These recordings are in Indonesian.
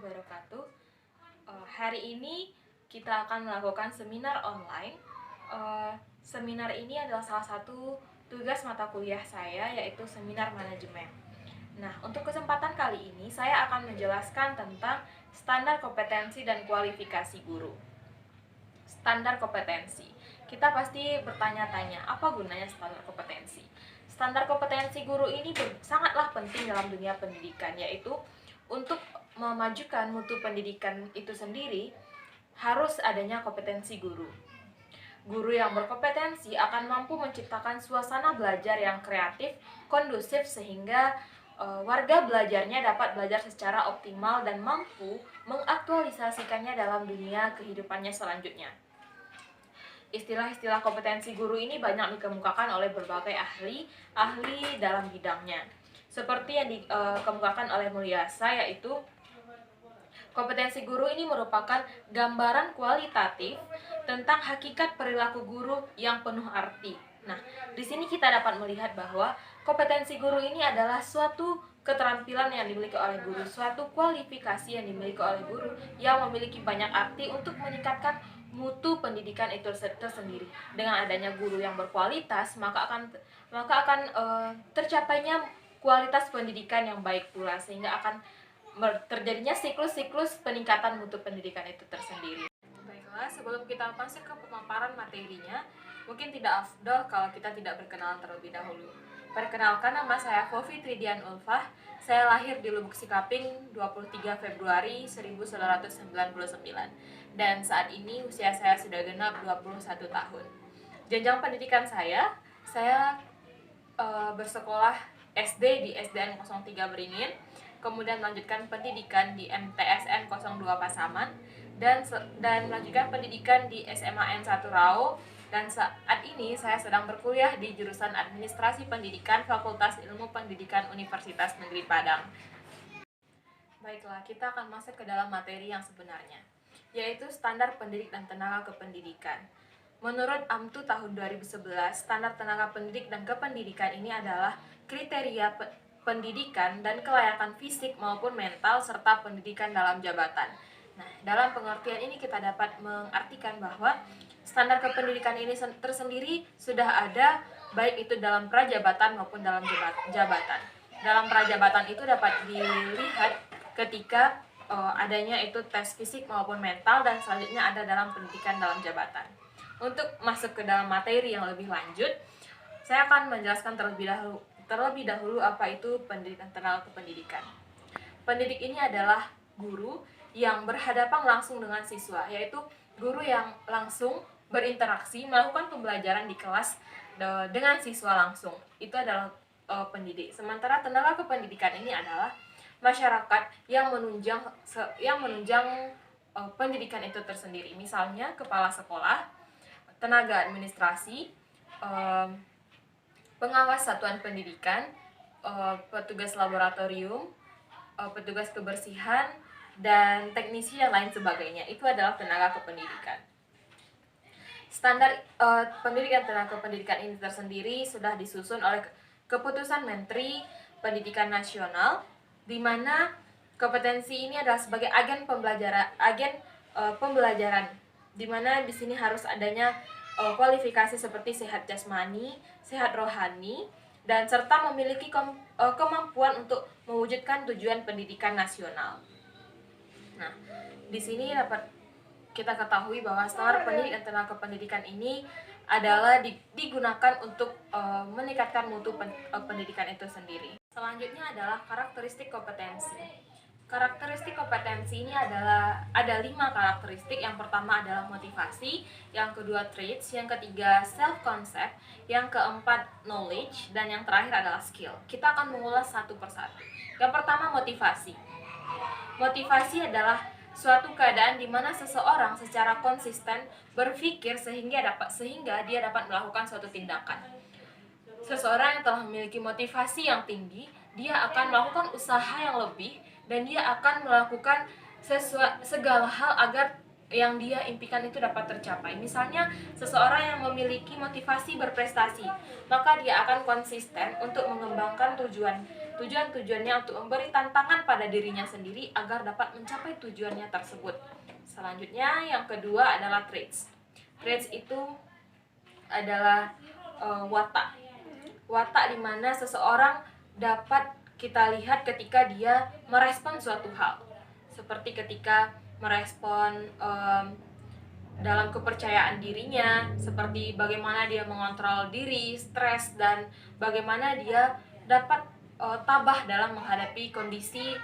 wabarakatuh. Hari ini kita akan melakukan seminar online. Seminar ini adalah salah satu tugas mata kuliah saya, yaitu seminar manajemen. Nah, untuk kesempatan kali ini saya akan menjelaskan tentang standar kompetensi dan kualifikasi guru. Standar kompetensi. Kita pasti bertanya-tanya, apa gunanya standar kompetensi? Standar kompetensi guru ini sangatlah penting dalam dunia pendidikan, yaitu untuk memajukan mutu pendidikan itu sendiri harus adanya kompetensi guru. Guru yang berkompetensi akan mampu menciptakan suasana belajar yang kreatif, kondusif sehingga warga belajarnya dapat belajar secara optimal dan mampu mengaktualisasikannya dalam dunia kehidupannya selanjutnya. Istilah-istilah kompetensi guru ini banyak dikemukakan oleh berbagai ahli dalam bidangnya. Seperti yang dikemukakan oleh Mulyasa, yaitu kompetensi guru ini merupakan gambaran kualitatif tentang hakikat perilaku guru yang penuh arti. Nah, di sini kita dapat melihat bahwa kompetensi guru ini adalah suatu keterampilan yang dimiliki oleh guru, suatu kualifikasi yang dimiliki oleh guru yang memiliki banyak arti untuk meningkatkan mutu pendidikan itu tersendiri. Dengan adanya guru yang berkualitas, maka akan tercapainya kualitas pendidikan yang baik pula, sehingga akan terjadinya siklus-siklus peningkatan mutu pendidikan itu tersendiri. Baiklah, sebelum kita masuk ke pemaparan materinya, mungkin tidak afdol kalau kita tidak berkenalan terlebih dahulu. Perkenalkan, nama saya Fofi Tridian Ulfah. Saya lahir di Lubuk Sikaping 23 Februari 1999 dan saat ini usia saya sudah genap 21 tahun. Jenjang pendidikan saya bersekolah SD di SDN 03 Beringin, kemudian melanjutkan pendidikan di MTSN 02 Pasaman, dan melanjutkan pendidikan di SMAN 1 Rao, dan saat ini saya sedang berkuliah di jurusan Administrasi Pendidikan Fakultas Ilmu Pendidikan Universitas Negeri Padang. Baiklah, kita akan masuk ke dalam materi yang sebenarnya, yaitu standar pendidik dan tenaga kependidikan. Menurut AMTU tahun 2011, standar tenaga pendidik dan kependidikan ini adalah kriteria pendidikan dan kelayakan fisik maupun mental serta pendidikan dalam jabatan. Nah, dalam pengertian ini kita dapat mengartikan bahwa standar kependidikan ini tersendiri sudah ada baik itu dalam prajabatan maupun dalam jabatan. Dalam prajabatan itu dapat dilihat ketika adanya itu tes fisik maupun mental, dan selanjutnya ada dalam pendidikan dalam jabatan. Untuk masuk ke dalam materi yang lebih lanjut, saya akan menjelaskan terlebih dahulu apa itu pendidik dan tenaga kependidikan. Pendidik ini adalah guru yang berhadapan langsung dengan siswa, yaitu guru yang langsung berinteraksi, melakukan pembelajaran di kelas dengan siswa langsung. Itu adalah pendidik. Sementara tenaga kependidikan ini adalah masyarakat yang menunjang pendidikan itu tersendiri. Misalnya kepala sekolah, tenaga administrasi, pengawas satuan pendidikan, petugas laboratorium, petugas kebersihan, dan teknisi dan lain sebagainya. Itu adalah tenaga kependidikan. Standar pendidikan tenaga kependidikan ini tersendiri sudah disusun oleh Keputusan Menteri Pendidikan Nasional, di mana kompetensi ini adalah sebagai agen pembelajaran, di mana di sini harus adanya kualifikasi seperti sehat jasmani, sehat rohani, dan serta memiliki kemampuan untuk mewujudkan tujuan pendidikan nasional. Nah, di sini dapat kita ketahui bahwa standar pendidik dan tenaga pendidikan ini adalah digunakan untuk meningkatkan mutu pendidikan itu sendiri. Selanjutnya adalah karakteristik kompetensi. Karakteristik kompetensi ini ada 5 karakteristik. Yang pertama adalah motivasi, yang kedua traits, yang ketiga self concept, yang keempat knowledge, dan yang terakhir adalah skill. Kita akan mengulas satu persatu. Yang pertama, motivasi. Motivasi adalah suatu keadaan di mana seseorang secara konsisten berpikir sehingga dia dapat melakukan suatu tindakan. Seseorang yang telah memiliki motivasi yang tinggi, dia akan melakukan usaha yang lebih, dan dia akan melakukan segala hal agar yang dia impikan itu dapat tercapai. Misalnya, seseorang yang memiliki motivasi berprestasi, maka dia akan konsisten untuk mengembangkan tujuan tujuan-tujuannya untuk memberi tantangan pada dirinya sendiri agar dapat mencapai tujuannya tersebut. Selanjutnya, yang kedua adalah traits. Traits itu adalah watak. Watak di mana seseorang dapat kita lihat ketika dia merespon suatu hal. Seperti ketika merespon dalam kepercayaan dirinya, seperti bagaimana dia mengontrol diri, stres, dan bagaimana dia dapat tabah dalam menghadapi kondisi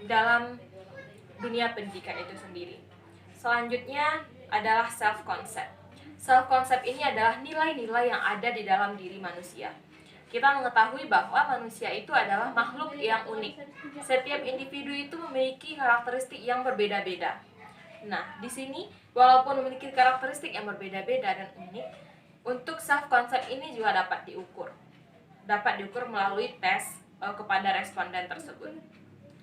dalam dunia pendidikan itu sendiri. Selanjutnya adalah self-concept. Self-concept ini adalah nilai-nilai yang ada di dalam diri manusia. Kita mengetahui bahwa manusia itu adalah makhluk yang unik. Setiap individu itu memiliki karakteristik yang berbeda-beda. Nah, di sini walaupun memiliki karakteristik yang berbeda-beda dan unik, untuk self-concept ini juga dapat diukur. Dapat diukur melalui tes kepada responden tersebut.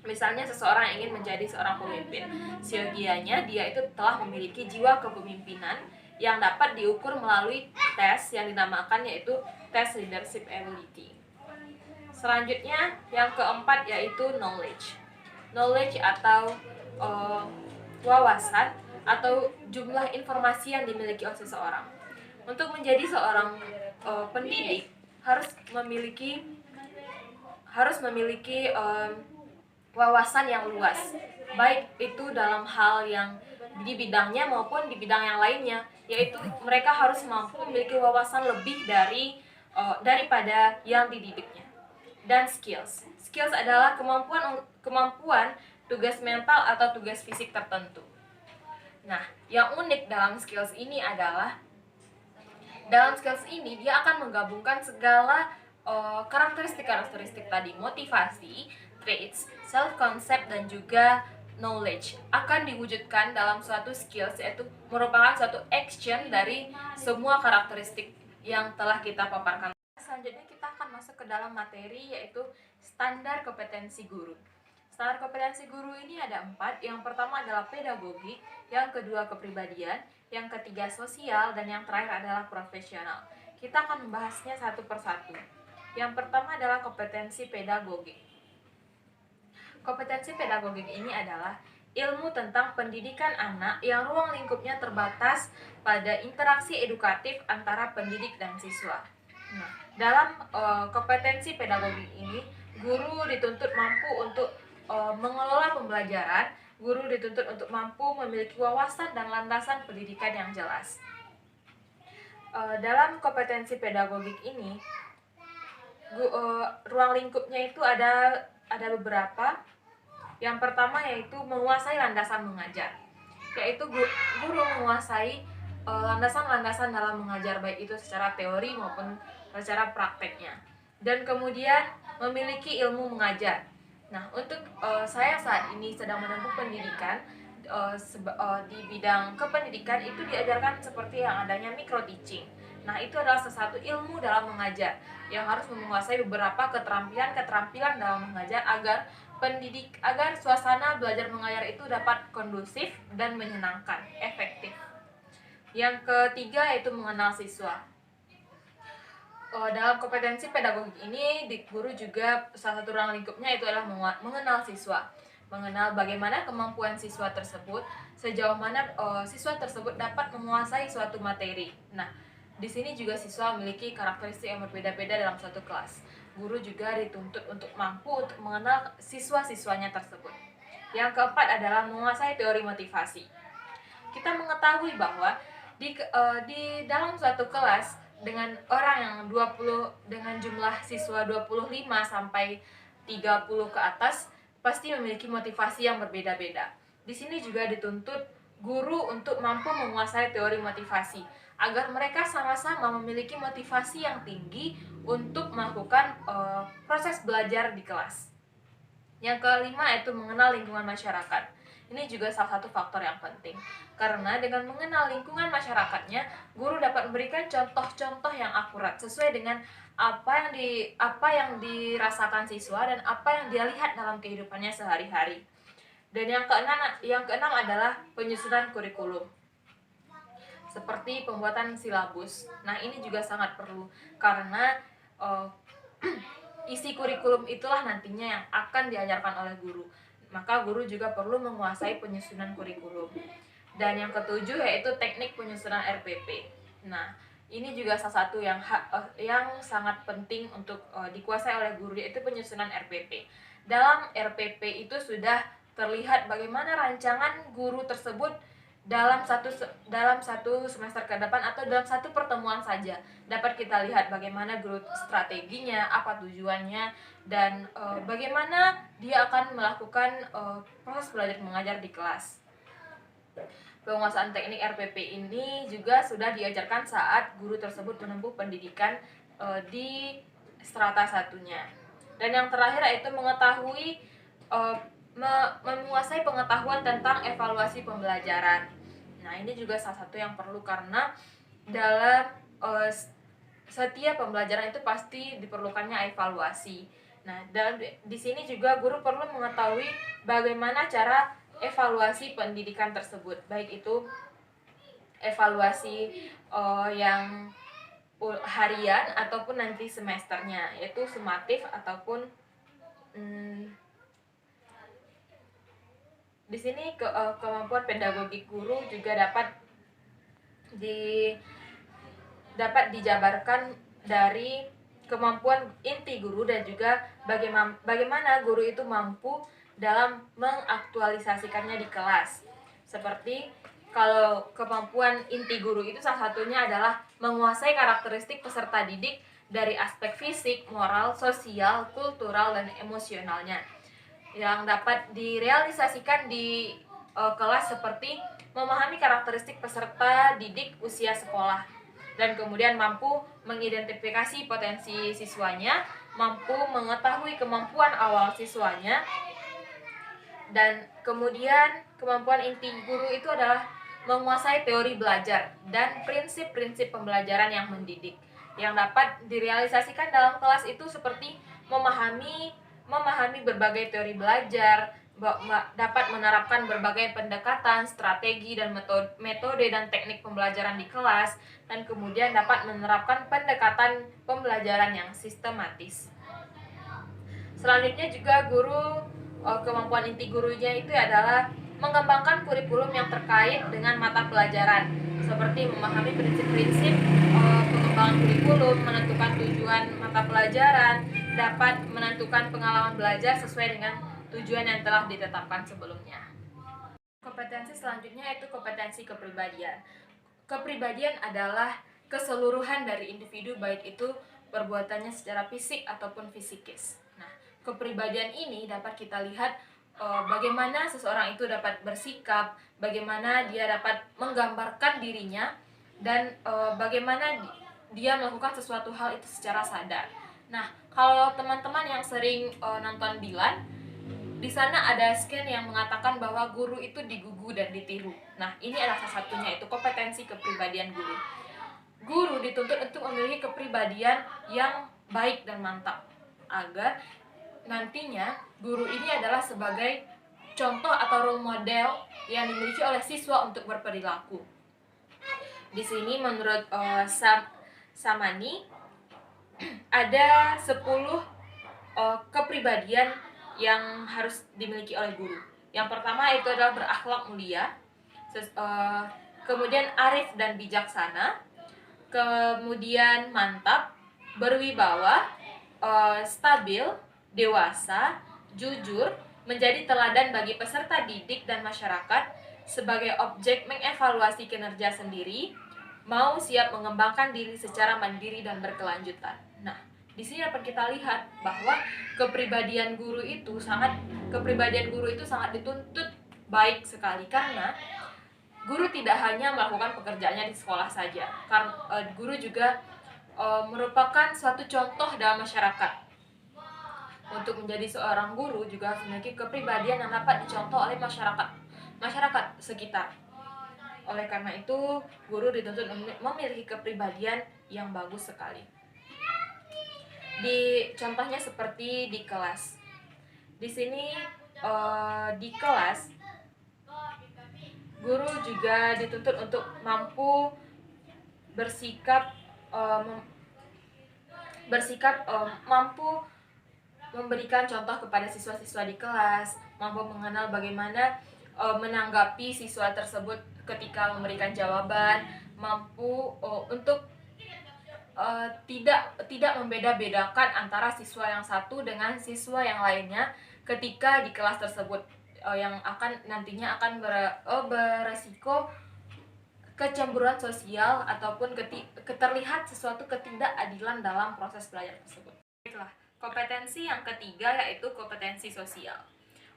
Misalnya seseorang yang ingin menjadi seorang pemimpin, siogianya dia itu telah memiliki jiwa kepemimpinan yang dapat diukur melalui tes yang dinamakan yaitu tes leadership ability. Selanjutnya yang keempat yaitu knowledge. Knowledge atau wawasan atau jumlah informasi yang dimiliki oleh seseorang. Untuk menjadi seorang pendidik harus memiliki wawasan yang luas, baik itu dalam hal yang di bidangnya maupun di bidang yang lainnya, yaitu mereka harus mampu memiliki wawasan lebih daripada yang dididiknya. Dan skills adalah kemampuan tugas mental atau tugas fisik tertentu. Nah, yang unik dalam skills ini adalah dia akan menggabungkan segala karakteristik tadi, motivasi, traits, self-concept, dan juga knowledge akan diwujudkan dalam suatu skills, yaitu merupakan suatu action dari semua karakteristik yang telah kita paparkan. Selanjutnya kita akan masuk ke dalam materi yaitu standar kompetensi guru. Standar kompetensi guru ini ada 4. Yang pertama adalah pedagogik, yang kedua kepribadian, yang ketiga sosial, dan yang terakhir adalah profesional. Kita akan membahasnya satu persatu. Yang pertama adalah kompetensi pedagogik. Kompetensi pedagogik ini adalah ilmu tentang pendidikan anak yang ruang lingkupnya terbatas pada interaksi edukatif antara pendidik dan siswa. Nah, dalam kompetensi pedagogik ini, guru dituntut mampu untuk mengelola pembelajaran, guru dituntut untuk mampu memiliki wawasan dan landasan pendidikan yang jelas. Dalam kompetensi pedagogik ini, ruang lingkupnya itu ada beberapa. Yang pertama yaitu menguasai landasan mengajar, yaitu guru menguasai landasan-landasan dalam mengajar, baik itu secara teori maupun secara prakteknya. Dan kemudian memiliki ilmu mengajar. Nah, untuk saya saat ini sedang menempuh pendidikan di bidang kependidikan, itu diajarkan seperti yang adanya micro teaching. Nah, itu adalah sesuatu ilmu dalam mengajar yang harus menguasai beberapa keterampilan dalam mengajar agar suasana belajar mengajar itu dapat kondusif dan menyenangkan, efektif. Yang ketiga yaitu mengenal siswa. Dalam kompetensi pedagogik ini, guru juga salah satu ruang lingkupnya itu adalah mengenal siswa. Mengenal bagaimana kemampuan siswa tersebut, sejauh mana siswa tersebut dapat menguasai suatu materi. Nah, di sini juga siswa memiliki karakteristik yang berbeda-beda dalam suatu kelas. Guru juga dituntut untuk mampu untuk mengenal siswa-siswanya tersebut. Yang keempat adalah menguasai teori motivasi. Kita mengetahui bahwa di dalam suatu kelas dengan dengan jumlah siswa 25 sampai 30 ke atas pasti memiliki motivasi yang berbeda-beda. Di sini juga dituntut guru untuk mampu menguasai teori motivasi agar mereka sama-sama memiliki motivasi yang tinggi untuk melakukan proses belajar di kelas. Yang kelima yaitu mengenal lingkungan masyarakat. Ini juga salah satu faktor yang penting, karena dengan mengenal lingkungan masyarakatnya, guru dapat memberikan contoh-contoh yang akurat sesuai dengan apa yang dirasakan siswa dan apa yang dia lihat dalam kehidupannya sehari-hari. Dan yang keenam adalah penyusunan kurikulum, seperti pembuatan silabus. Nah, ini juga sangat perlu karena isi kurikulum itulah nantinya yang akan diajarkan oleh guru. Maka guru juga perlu menguasai penyusunan kurikulum. Dan yang ketujuh yaitu teknik penyusunan RPP. Nah, ini juga salah satu yang sangat penting untuk dikuasai oleh guru, yaitu penyusunan RPP. Dalam RPP itu sudah terlihat bagaimana rancangan guru tersebut dalam satu semester ke depan atau dalam satu pertemuan saja dapat kita lihat bagaimana guru strateginya, apa tujuannya, dan bagaimana dia akan melakukan proses belajar mengajar di kelas. Penguasaan teknik RPP ini juga sudah diajarkan saat guru tersebut menempuh pendidikan di strata satunya. Dan yang terakhir yaitu mengetahui menguasai pengetahuan tentang evaluasi pembelajaran. Nah, ini juga salah satu yang perlu karena dalam setiap pembelajaran itu pasti diperlukannya evaluasi. Nah, di sini juga guru perlu mengetahui bagaimana cara evaluasi pendidikan tersebut, baik itu evaluasi yang harian ataupun nanti semesternya, yaitu sumatif ataupun di sini kemampuan pedagogik guru juga dapat dijabarkan dari kemampuan inti guru dan juga bagaimana guru itu mampu dalam mengaktualisasikannya di kelas. Seperti kalau kemampuan inti guru itu salah satunya adalah menguasai karakteristik peserta didik dari aspek fisik, moral, sosial, kultural, dan emosionalnya yang dapat direalisasikan di kelas, seperti memahami karakteristik peserta didik usia sekolah dan kemudian mampu mengidentifikasi potensi siswanya, mampu mengetahui kemampuan awal siswanya, dan kemudian kemampuan inti guru itu adalah menguasai teori belajar dan prinsip-prinsip pembelajaran yang mendidik. Yang dapat direalisasikan dalam kelas itu seperti memahami berbagai teori belajar, dapat menerapkan berbagai pendekatan, strategi, dan metode dan teknik pembelajaran di kelas, dan kemudian dapat menerapkan pendekatan pembelajaran yang sistematis. Selanjutnya juga kemampuan inti gurunya itu adalah mengembangkan kurikulum yang terkait dengan mata pelajaran, seperti memahami prinsip-prinsip pengembangan kurikulum, menentukan tujuan mata pelajaran, dapat menentukan pengalaman belajar sesuai dengan tujuan yang telah ditetapkan sebelumnya. Kompetensi selanjutnya yaitu kompetensi kepribadian. Kepribadian adalah keseluruhan dari individu, baik itu perbuatannya secara fisik ataupun fisikis. Nah, kepribadian ini dapat kita lihat bagaimana seseorang itu dapat bersikap, bagaimana dia dapat menggambarkan dirinya, dan bagaimana dia melakukan sesuatu hal itu secara sadar. Nah, kalau teman-teman yang sering nonton Dilan, di sana ada scan yang mengatakan bahwa guru itu digugu dan ditiru. Nah, ini adalah salah satunya, itu kompetensi kepribadian guru. Guru dituntut untuk memiliki kepribadian yang baik dan mantap, agar nantinya guru ini adalah sebagai contoh atau role model yang dimiliki oleh siswa untuk berperilaku. Di sini menurut Samani ada 10 kepribadian yang harus dimiliki oleh guru. Yang pertama itu adalah berakhlak mulia, kemudian arif dan bijaksana, kemudian mantap, berwibawa, stabil, dewasa, jujur, menjadi teladan bagi peserta didik dan masyarakat, sebagai objek mengevaluasi kinerja sendiri, mau siap mengembangkan diri secara mandiri dan berkelanjutan. Nah, di sini dapat kita lihat bahwa kepribadian guru itu sangat dituntut baik sekali, karena guru tidak hanya melakukan pekerjaannya di sekolah saja. Karena guru juga merupakan suatu contoh dalam masyarakat. Untuk menjadi seorang guru juga harus memiliki kepribadian yang dapat dicontoh oleh masyarakat sekitar. Oleh karena itu, guru dituntut memiliki kepribadian yang bagus sekali. Di contohnya seperti di kelas. Di sini di kelas guru juga dituntut untuk mampu bersikap mampu memberikan contoh kepada siswa-siswa di kelas, mampu mengenal bagaimana menanggapi siswa tersebut ketika memberikan jawaban, mampu untuk tidak membeda-bedakan antara siswa yang satu dengan siswa yang lainnya ketika di kelas tersebut, yang akan nantinya akan beresiko kecemburuan sosial ataupun terlihat sesuatu ketidakadilan dalam proses belajar tersebut. Baiklah, kompetensi yang ketiga yaitu kompetensi sosial.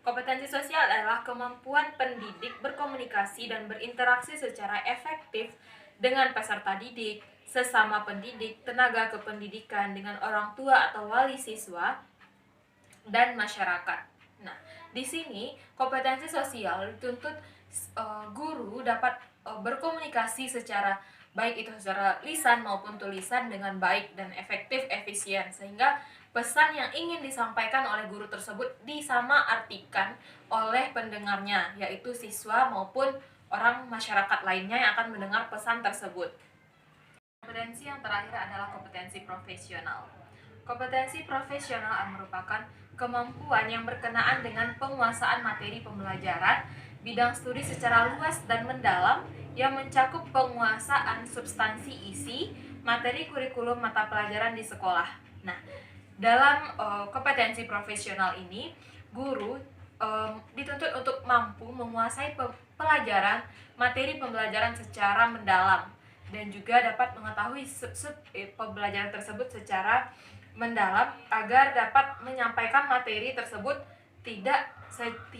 Kompetensi sosial adalah kemampuan pendidik berkomunikasi dan berinteraksi secara efektif dengan peserta didik, sesama pendidik, tenaga kependidikan, dengan orang tua atau wali siswa, dan masyarakat. Nah, di sini kompetensi sosial dituntut guru dapat berkomunikasi secara baik itu secara lisan maupun tulisan dengan baik dan efektif, efisien, sehingga pesan yang ingin disampaikan oleh guru tersebut disamaartikan oleh pendengarnya, yaitu siswa maupun orang masyarakat lainnya yang akan mendengar pesan tersebut. Kompetensi yang terakhir adalah kompetensi profesional. Kompetensi profesional merupakan kemampuan yang berkenaan dengan penguasaan materi pembelajaran, bidang studi secara luas dan mendalam yang mencakup penguasaan substansi isi, materi kurikulum mata pelajaran di sekolah. Nah, dalam kompetensi profesional ini, guru dituntut untuk mampu menguasai pelajaran, materi pembelajaran secara mendalam, dan juga dapat mengetahui pembelajaran tersebut secara mendalam agar dapat menyampaikan materi tersebut tidak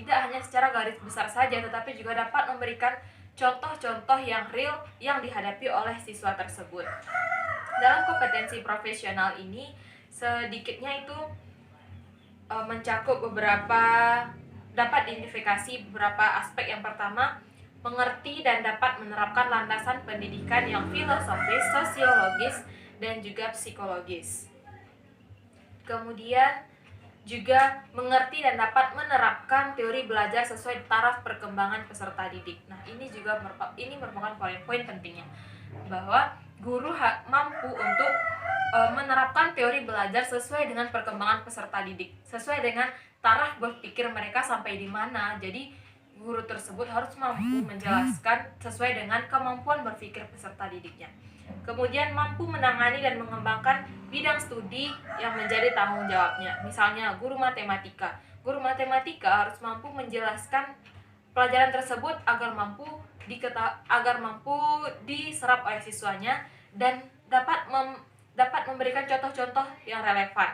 hanya secara garis besar saja, tetapi juga dapat memberikan contoh-contoh yang real yang dihadapi oleh siswa tersebut. Dalam kompetensi profesional ini sedikitnya itu mencakup dapat diidentifikasi beberapa aspek. Yang pertama, mengerti dan dapat menerapkan landasan pendidikan yang filosofis, sosiologis, dan juga psikologis. Kemudian juga mengerti dan dapat menerapkan teori belajar sesuai taraf perkembangan peserta didik. Nah, ini merupakan poin-poin pentingnya, bahwa guru mampu untuk menerapkan teori belajar sesuai dengan perkembangan peserta didik, sesuai dengan taraf berpikir mereka sampai di mana. Jadi guru tersebut harus mampu menjelaskan sesuai dengan kemampuan berpikir peserta didiknya. Kemudian mampu menangani dan mengembangkan bidang studi yang menjadi tanggung jawabnya. Misalnya guru matematika. Guru matematika harus mampu menjelaskan pelajaran tersebut agar mampu diserap oleh siswanya dan dapat memberikan contoh-contoh yang relevan,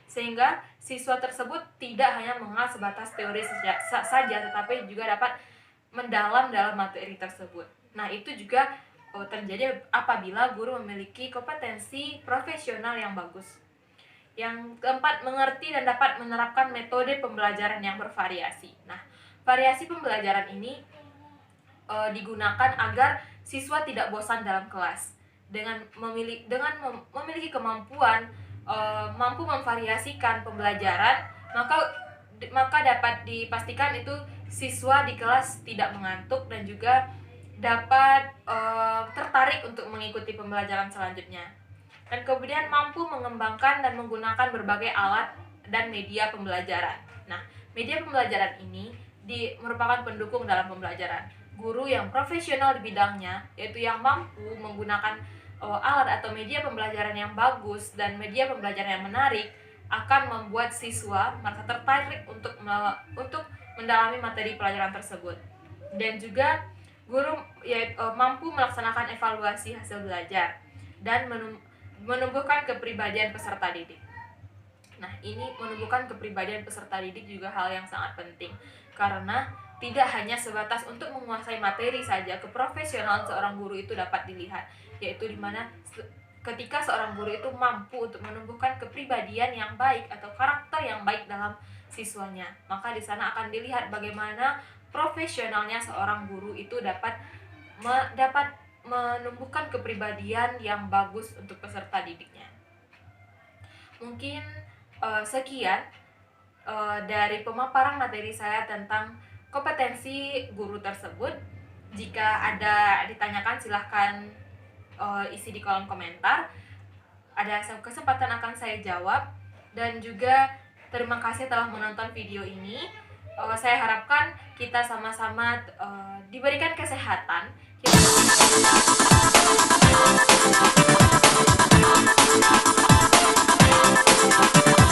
sehingga siswa tersebut tidak hanya mengenal sebatas teori saja, tetapi juga dapat mendalam dalam materi tersebut. Nah, itu juga terjadi apabila guru memiliki kompetensi profesional yang bagus. Yang keempat, mengerti dan dapat menerapkan metode pembelajaran yang bervariasi. Nah, variasi pembelajaran ini digunakan agar siswa tidak bosan dalam kelas. Dengan memiliki kemampuan mampu memvariasikan pembelajaran, maka dapat dipastikan itu siswa di kelas tidak mengantuk dan juga dapat tertarik untuk mengikuti pembelajaran selanjutnya. Dan kemudian mampu mengembangkan dan menggunakan berbagai alat dan media pembelajaran. Nah, media pembelajaran ini merupakan pendukung dalam pembelajaran. Guru yang profesional di bidangnya, yaitu yang mampu menggunakan alat atau media pembelajaran yang bagus dan media pembelajaran yang menarik, akan membuat siswa merasa tertarik untuk mendalami materi pelajaran tersebut. Dan juga guru mampu melaksanakan evaluasi hasil belajar dan menumbuhkan kepribadian peserta didik. Nah, ini menumbuhkan kepribadian peserta didik juga hal yang sangat penting, karena tidak hanya sebatas untuk menguasai materi saja, keprofesionalan seorang guru itu dapat dilihat, yaitu dimana ketika seorang guru itu mampu untuk menumbuhkan kepribadian yang baik atau karakter yang baik dalam siswanya, maka di sana akan dilihat bagaimana profesionalnya seorang guru itu dapat menumbuhkan kepribadian yang bagus untuk peserta didiknya. Mungkin sekian dari pemaparan materi saya tentang kompetensi guru tersebut. Jika ada ditanyakan, silahkan isi di kolom komentar. Ada kesempatan akan saya jawab. Dan juga Terima kasih telah menonton video ini. Saya harapkan kita sama-sama diberikan kesehatan.